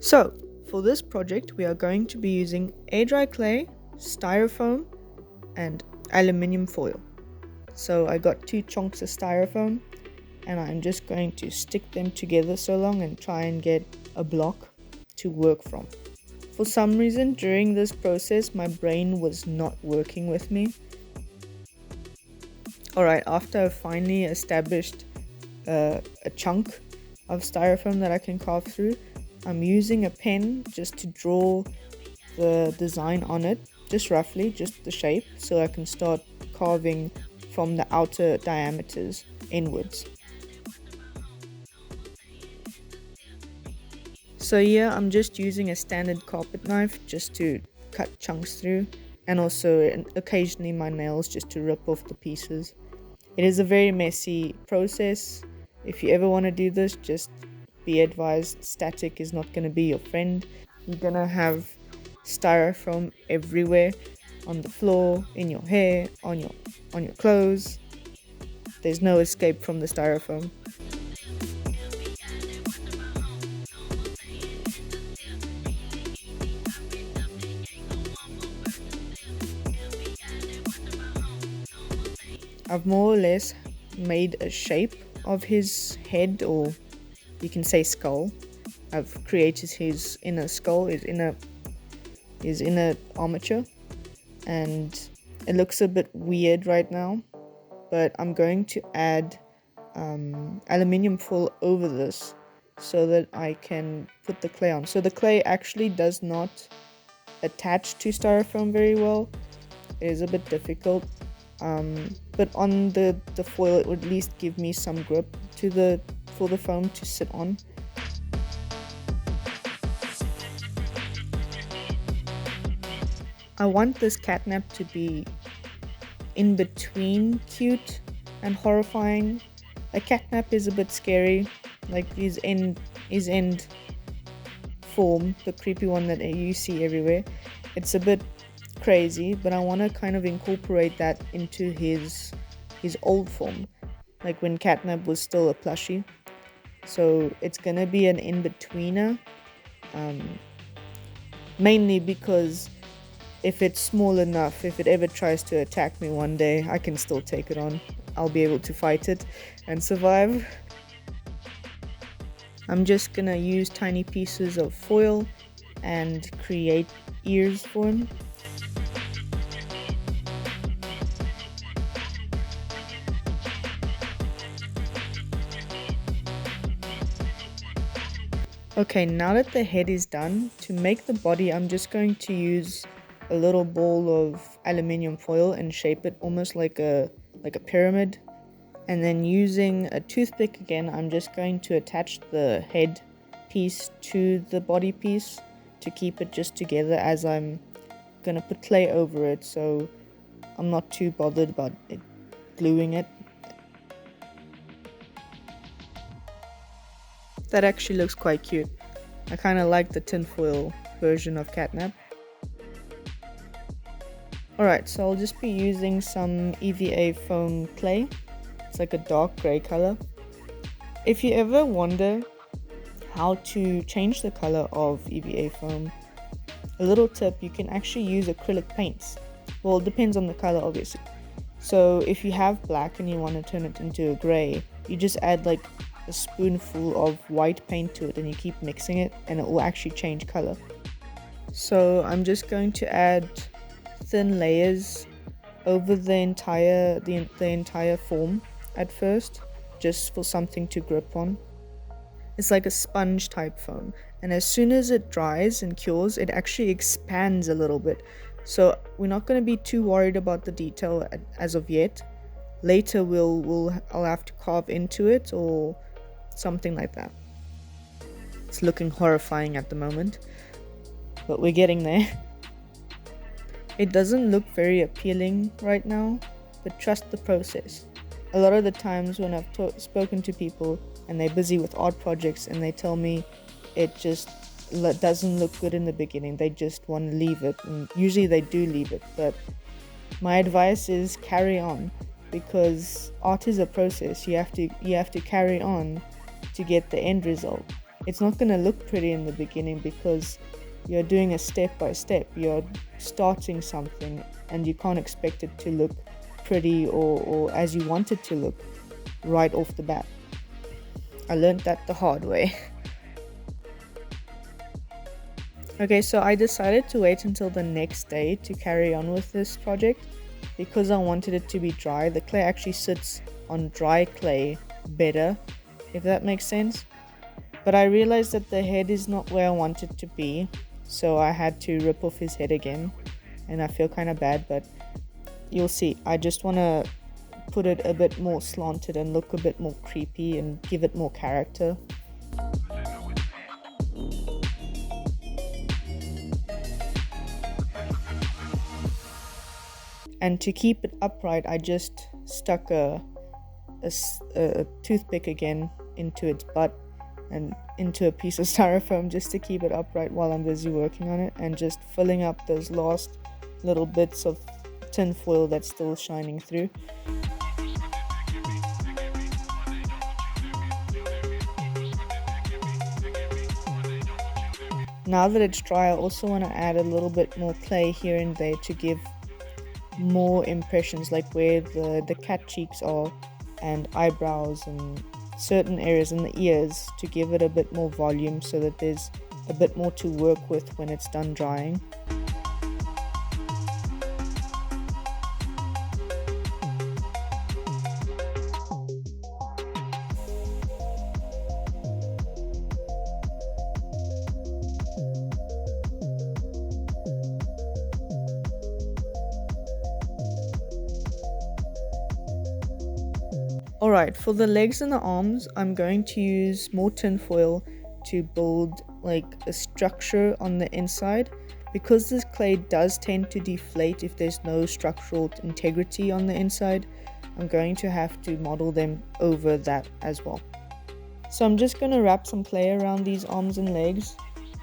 So, for this project, we are going to be using air dry clay, styrofoam, and aluminium foil. So I got 2 chunks of styrofoam and I'm just going to stick them together so long and try and get a block to work from. For some reason during this process my brain was not working with me. Alright, after I've finally established a chunk of styrofoam that I can carve through, I'm using a pen just to draw the design on it, just roughly, just the shape, so I can start carving from the outer diameters inwards. So here I'm just using a standard carpet knife just to cut chunks through, and also occasionally my nails just to rip off the pieces. It is a very messy process. If you ever want to do this, just be advised, static is not going to be your friend. You're going to have styrofoam everywhere, on the floor, in your hair, on your clothes. There's no escape from the styrofoam. I've more or less made a shape of his head, or you can say skull. I've created his inner skull, his inner armature, and it looks a bit weird right now, but I'm going to add aluminium foil over this so that I can put the clay on. So the clay actually does not attach to styrofoam very well. It is a bit difficult, but on the foil it would at least give me some grip for the foam to sit on. I want this catnap to be in between cute and horrifying. A catnap is a bit scary, like his end form, the creepy one that you see everywhere. It's a bit crazy, but I want to kind of incorporate that into his old form, like when Catnap was still a plushie. So it's gonna be an in-betweener, mainly because if it's small enough, if it ever tries to attack me one day, I can still take it on. I'll be able to fight it and survive. I'm just gonna use tiny pieces of foil and create ears for him. Okay, now that the head is done, to make the body I'm just going to use a little ball of aluminium foil and shape it almost like a pyramid. And then using a toothpick again, I'm just going to attach the head piece to the body piece to keep it just together, as I'm gonna put clay over it, so I'm not too bothered about it gluing it. That actually looks quite cute. I kind of like the tinfoil version of Catnap. Alright, so I'll just be using some EVA foam clay. It's like a dark grey color. If you ever wonder how to change the color of EVA foam, a little tip, you can actually use acrylic paints. Well, it depends on the color obviously. So if you have black and you want to turn it into a grey, you just add like a spoonful of white paint to it and you keep mixing it and it will actually change color. So I'm just going to add thin layers over the entire form at first, just for something to grip on. It's like a sponge type foam, and as soon as it dries and cures, it actually expands a little bit. So we're not going to be too worried about the detail as of yet. Later I'll have to carve into it or something like that. It's looking horrifying at the moment, but we're getting there. It doesn't look very appealing right now, but trust the process. A lot of the times when I've spoken to people and they're busy with art projects and they tell me it just doesn't look good in the beginning, they just want to leave it, and usually they do leave it, but my advice is carry on, because art is a process. You have to carry on to get the end result. it's not going to look pretty in the beginning because you're doing a step by step. You're starting something and you can't expect it to look pretty or as you want it to look right off the bat. I learned that the hard way. Okay, so I decided to wait until the next day to carry on with this project because I wanted it to be dry. The clay actually sits on dry clay better, if that makes sense. But I realized that the head is not where I want it to be, so I had to rip off his head again, and I feel kind of bad, but you'll see. I just want to put it a bit more slanted and look a bit more creepy and give it more character. And to keep it upright, I just stuck a toothpick again into its butt and into a piece of styrofoam just to keep it upright while I'm busy working on it, and just filling up those last little bits of tin foil that's still shining through. Now that it's dry, I also want to add a little bit more clay here and there to give more impressions, like where the cat cheeks are and eyebrows and certain areas in the ears, to give it a bit more volume so that there's a bit more to work with when it's done drying. Alright, for the legs and the arms, I'm going to use more tin foil to build like a structure on the inside. Because this clay does tend to deflate if there's no structural integrity on the inside, I'm going to have to model them over that as well. So I'm just going to wrap some clay around these arms and legs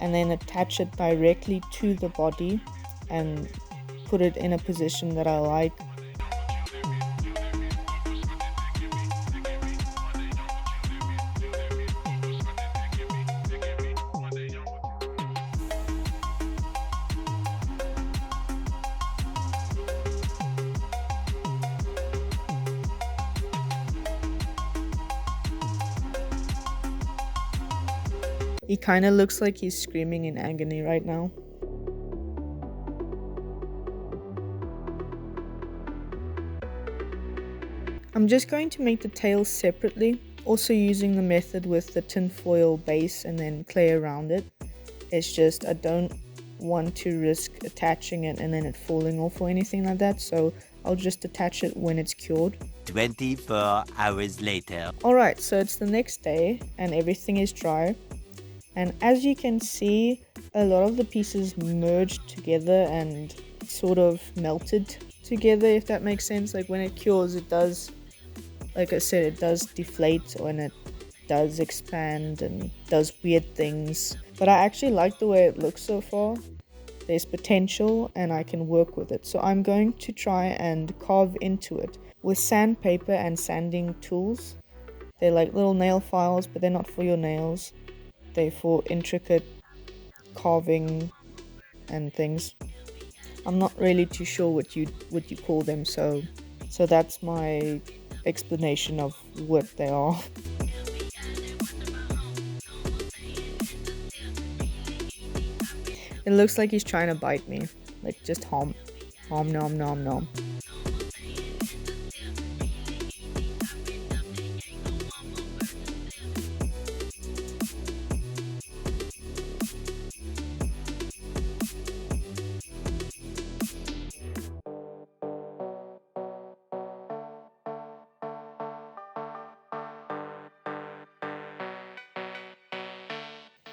and then attach it directly to the body and put it in a position that I like. He kind of looks like he's screaming in agony right now. I'm just going to make the tail separately, also using the method with the tin foil base and then clay around it. It's just I don't want to risk attaching it and then it falling off or anything like that, so I'll just attach it when it's cured. 24 hours later. Alright, so it's the next day and everything is dry. And as you can see, a lot of the pieces merged together and sort of melted together, if that makes sense. Like when it cures, it does, like I said, it does deflate and it does expand and does weird things. But I actually like the way it looks so far. There's potential and I can work with it. So I'm going to try and carve into it with sandpaper and sanding tools. They're like little nail files, but they're not for your nails. They're for intricate carving and things. I'm not really too sure what you call them, so that's my explanation of what they are. It looks like he's trying to bite me, like just nom nom nom nom.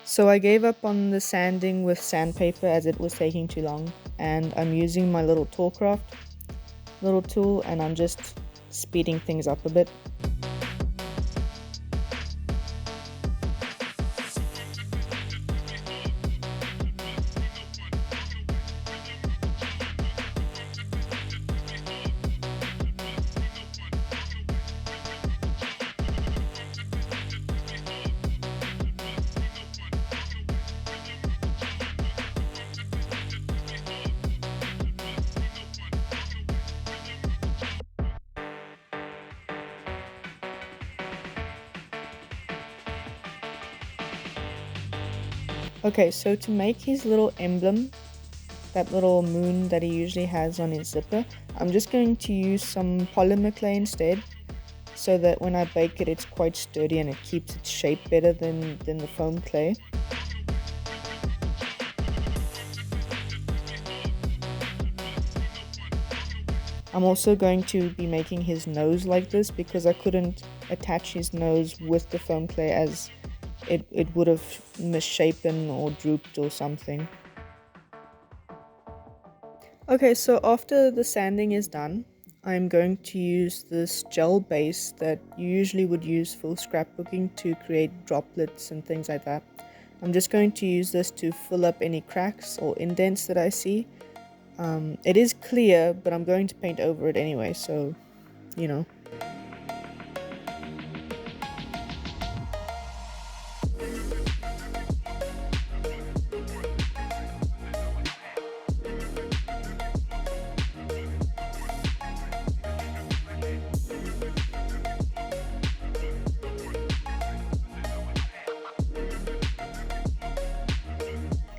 So I gave up on the sanding with sandpaper as it was taking too long, and I'm using my little Toolcraft little tool and I'm just speeding things up a bit. Okay, so to make his little emblem, that little moon that he usually has on his zipper, I'm just going to use some polymer clay instead, so that when I bake it, it's quite sturdy and it keeps its shape better than the foam clay. I'm also going to be making his nose like this because I couldn't attach his nose with the foam clay, as it would have misshapen or drooped or something. Okay, so after the sanding is done, I'm going to use this gel base that you usually would use for scrapbooking to create droplets and things like that. I'm just going to use this to fill up any cracks or indents that I see. It is clear, but I'm going to paint over it anyway, so, you know.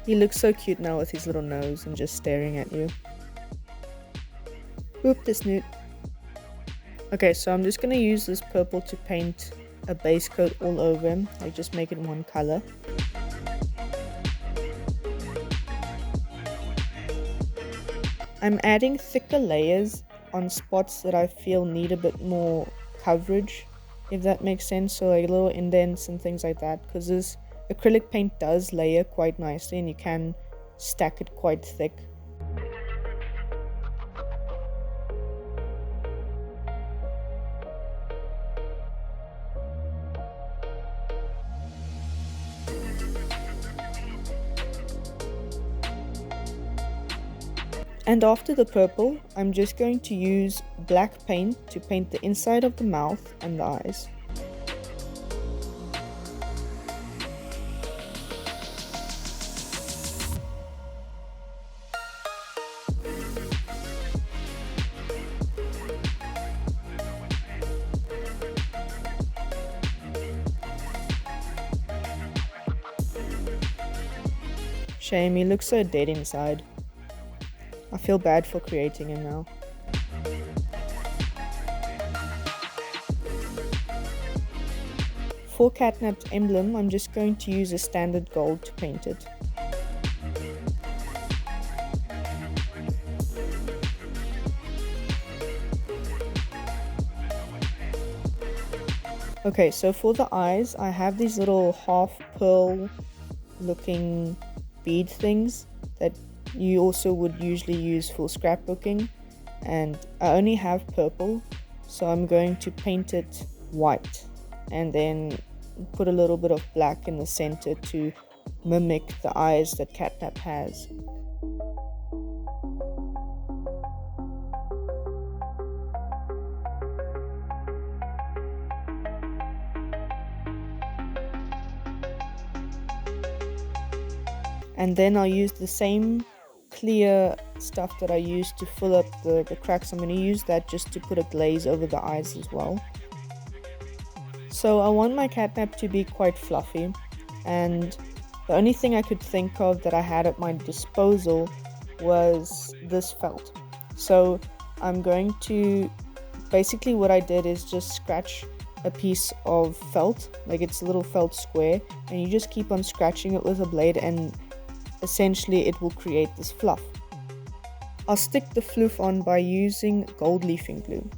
He looks so cute now with his little nose and just staring at you. Boop the snoot. Okay, so I'm just gonna use this purple to paint a base coat all over him, like just make it one color. I'm adding thicker layers on spots that I feel need a bit more coverage, if that makes sense, so like little indents and things like that, because this acrylic paint does layer quite nicely and you can stack it quite thick. And after the purple, I'm just going to use black paint to paint the inside of the mouth and the eyes. Shame, he looks so dead inside. I feel bad for creating him now. For Catnap's emblem, I'm just going to use a standard gold to paint it. Okay, so for the eyes, I have these little half pearl looking bead things that you also would usually use for scrapbooking, and I only have purple, so I'm going to paint it white and then put a little bit of black in the center to mimic the eyes that Catnap has. And then I'll use the same clear stuff that I used to fill up the cracks. I'm going to use that just to put a glaze over the eyes as well. So I want my Catnap to be quite fluffy, and the only thing I could think of that I had at my disposal was this felt. So I'm going to, basically what I did is just scratch a piece of felt, like it's a little felt square, and you just keep on scratching it with a blade and essentially it will create this fluff. I'll stick the fluff on by using gold leafing glue.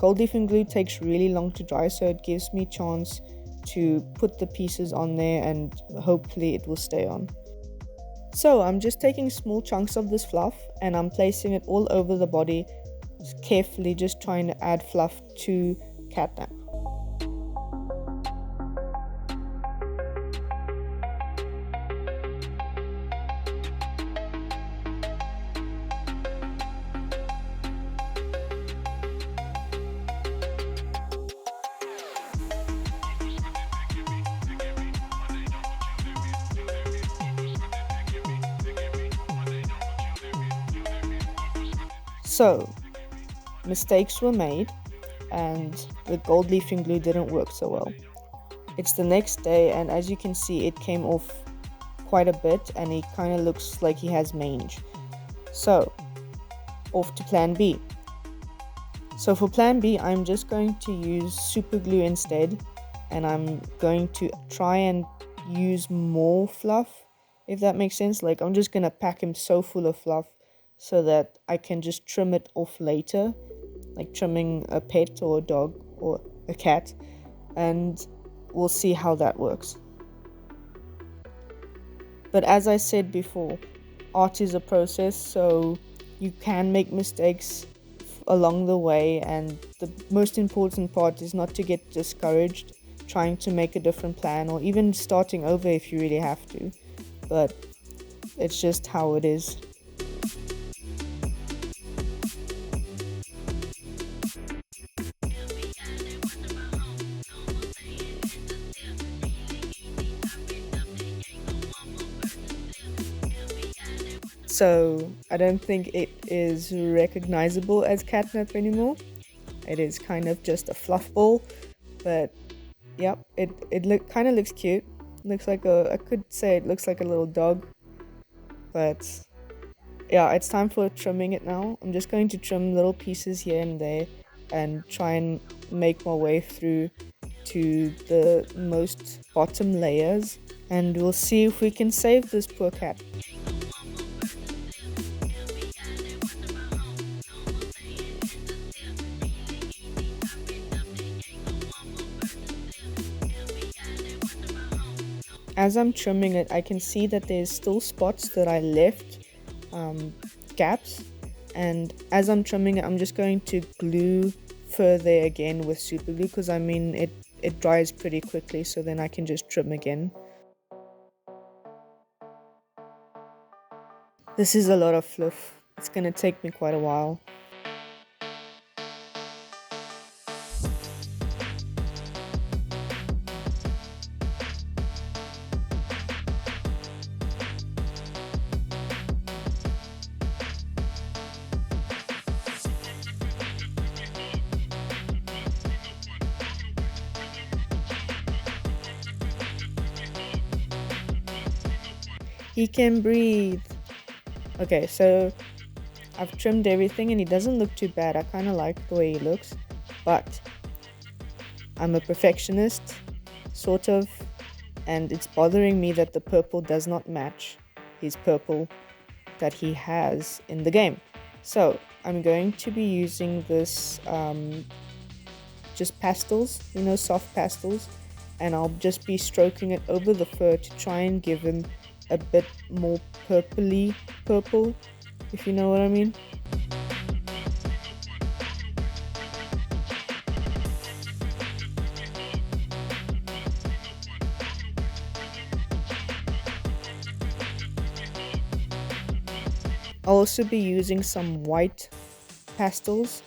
Gold leafing glue takes really long to dry, so it gives me a chance to put the pieces on there and hopefully it will stay on. So I'm just taking small chunks of this fluff and I'm placing it all over the body, carefully just trying to add fluff to Catnap. So, mistakes were made and the gold leafing glue didn't work so well. It's the next day and as you can see it came off quite a bit, and he kind of looks like he has mange. So off to plan B. So for plan B, I'm just going to use super glue instead, and I'm going to try and use more fluff, if that makes sense. Like, I'm just gonna pack him so full of fluff so that I can just trim it off later, like trimming a pet or a dog or a cat, and we'll see how that works. But as I said before, art is a process, so you can make mistakes along the way, and the most important part is not to get discouraged trying to make a different plan, or even starting over if you really have to. But it's just how it is. So I don't think it is recognizable as Catnap anymore. It is kind of just a fluff ball, but yep, it kind of looks cute. Looks like I could say it looks like a little dog, but yeah, it's time for trimming it now. I'm just going to trim little pieces here and there and try and make my way through to the most bottom layers, and we'll see if we can save this poor cat. As I'm trimming it, I can see that there's still spots that I left, gaps, and as I'm trimming it, I'm just going to glue further again with super glue, because I mean it dries pretty quickly, so then I can just trim again. This is a lot of fluff. It's gonna take me quite a while. He can breathe. Okay, so I've trimmed everything and he doesn't look too bad. I kind of like the way he looks, but I'm a perfectionist, sort of, and it's bothering me that the purple does not match his purple that he has in the game. So I'm going to be using this just pastels, you know, soft pastels, and I'll just be stroking it over the fur to try and give him a bit more purpley purple, if you know what I mean. I'll also be using some white pastels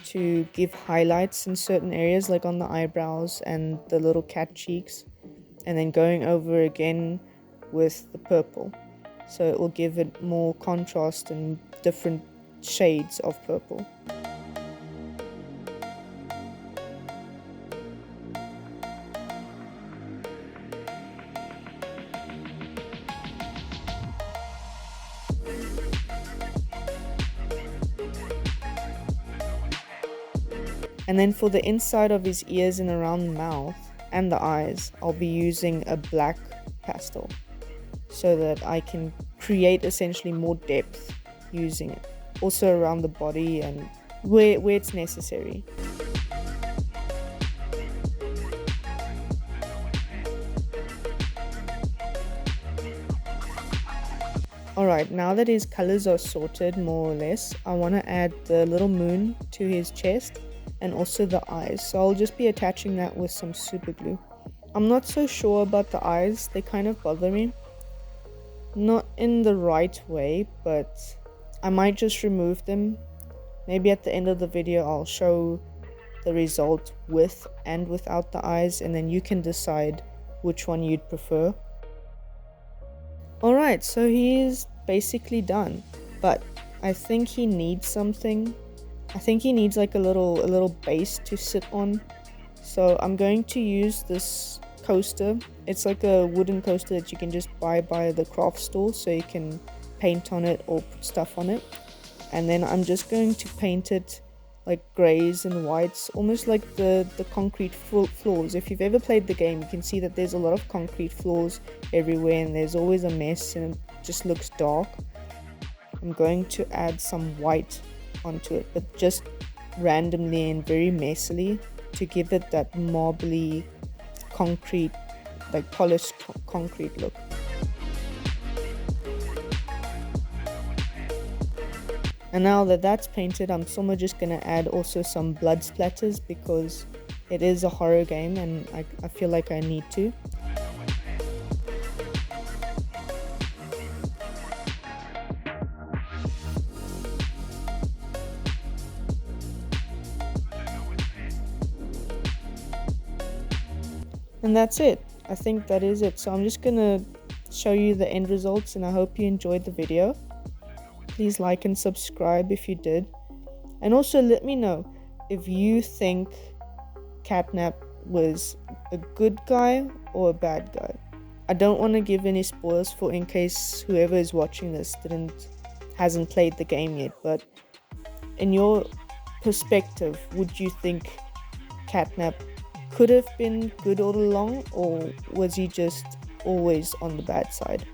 to give highlights in certain areas, like on the eyebrows and the little cat cheeks, and then going over again with the purple, so it will give it more contrast and different shades of purple. And then for the inside of his ears and around the mouth and the eyes, I'll be using a black pastel, so that I can create essentially more depth using it. Also around the body and where it's necessary. Alright, now that his colors are sorted more or less, I want to add the little moon to his chest and also the eyes. So I'll just be attaching that with some super glue. I'm not so sure about the eyes, they kind of bother me. Not in the right way, but I might just remove them. Maybe at the end of the video I'll show the result with and without the eyes, and then you can decide which one you'd prefer. Alright, so he is basically done, but I think he needs something. I think he needs like a little base to sit on. So I'm going to use this coaster. It's like a wooden coaster that you can just buy the craft store, so you can paint on it or put stuff on it. And then I'm just going to paint it like grays and whites, almost like the concrete floors. If you've ever played the game, you can see that there's a lot of concrete floors everywhere and there's always a mess and it just looks dark. I'm going to add some white onto it, but just randomly and very messily to give it that marbly concrete, like polished concrete look. And now that that's painted, I'm somewhere just gonna add also some blood splatters because it is a horror game and I feel like I need to. And that's it. I think that is it. So I'm just gonna show you the end results and I hope you enjoyed the video. Please like and subscribe if you did. And also let me know if you think Catnap was a good guy or a bad guy. I don't want to give any spoilers for in case whoever is watching this hasn't played the game yet, but in your perspective, would you think Catnap could have been good all along, or was he just always on the bad side?